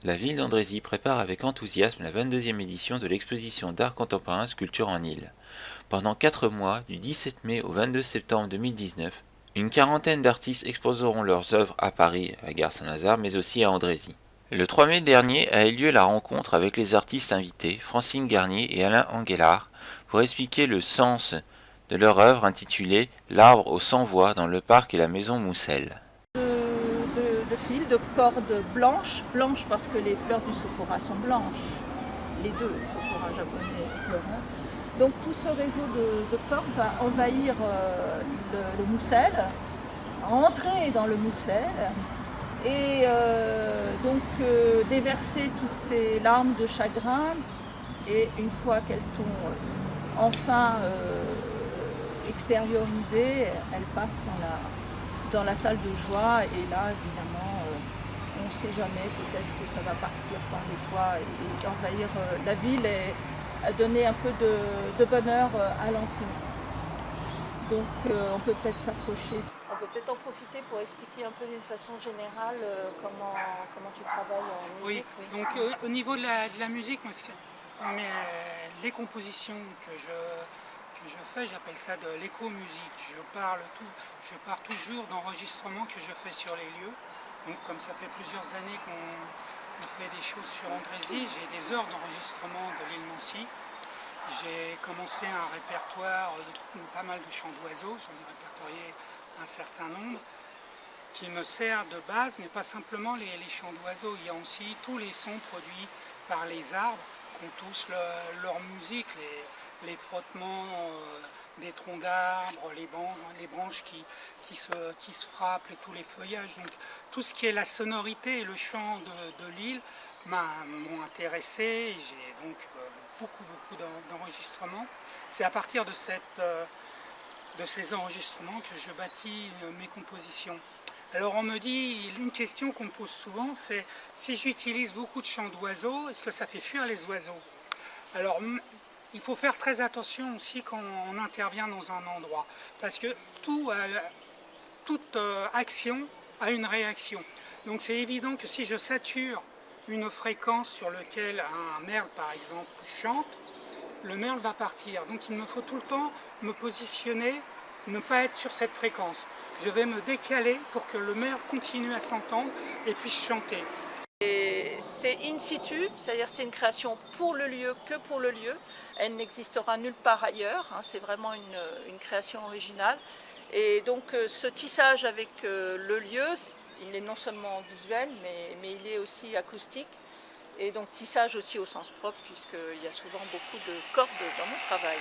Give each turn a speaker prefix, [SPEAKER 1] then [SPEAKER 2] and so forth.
[SPEAKER 1] La ville d'Andrézy prépare avec enthousiasme la 22e édition de l'exposition d'art contemporain Sculpture en île. Pendant 4 mois, du 17 mai au 22 septembre 2019, une quarantaine d'artistes exposeront leurs œuvres à Paris, à la gare Saint-Lazare, mais aussi à Andrézy. Le 3 mai dernier a eu lieu la rencontre avec les artistes invités, Francine Garnier et Alain Anguelard, pour expliquer le sens de leur œuvre intitulée L'arbre aux 100 voix dans le parc et la maison Moussel.
[SPEAKER 2] De fil, de cordes blanches, parce que les fleurs du sophora sont blanches, les deux, sophora japonais et pleureur. Donc tout ce réseau de cordes va envahir le Moussel, entrer dans le Moussel et déverser toutes ces larmes de chagrin. Et une fois qu'elles sont enfin extériorisées, elles passent dans la salle de joie. Et là, évidemment, on ne sait jamais, peut-être que ça va partir par les toits et envahir la ville et donner un peu de bonheur à l'entour. Donc on peut peut-être s'approcher. On peut peut-être en profiter pour expliquer un peu d'une façon générale comment tu travailles en musique.
[SPEAKER 3] Oui. Donc au niveau de la musique, moi, les compositions que je fais, j'appelle ça de l'éco-musique. Je pars toujours d'enregistrements que je fais sur les lieux. Donc comme ça fait plusieurs années qu'on fait des choses sur Andrézy, j'ai des heures d'enregistrement de l'île Nancy. J'ai commencé un répertoire de pas mal de chants d'oiseaux, j'en ai répertorié un certain nombre, qui me sert de base, mais pas simplement les chants d'oiseaux. Il y a aussi tous les sons produits par les arbres, qui ont tous leur musique, les frottements des troncs d'arbres, les branches qui se frappent et tous les feuillages. Donc tout ce qui est la sonorité et le chant de l'île m'ont intéressé. J'ai donc beaucoup d'enregistrements. C'est à partir de ces enregistrements que je bâtis mes compositions. Alors on me dit, une question qu'on me pose souvent, c'est si j'utilise beaucoup de chants d'oiseaux, est-ce que ça fait fuir les oiseaux? Alors il faut faire très attention aussi quand on intervient dans un endroit, parce que toute action a une réaction. Donc c'est évident que si je sature une fréquence sur laquelle un merle par exemple chante, le merle va partir. Donc il me faut tout le temps me positionner, ne pas être sur cette fréquence. Je vais me décaler pour que le merle continue à s'entendre et puisse chanter.
[SPEAKER 2] C'est in situ, c'est-à-dire c'est une création pour le lieu, que pour le lieu. Elle n'existera nulle part ailleurs, hein, c'est vraiment une création originale. Et donc ce tissage avec le lieu, il est non seulement visuel, mais il est aussi acoustique. Et donc tissage aussi au sens propre, puisqu'il y a souvent beaucoup de cordes dans mon travail.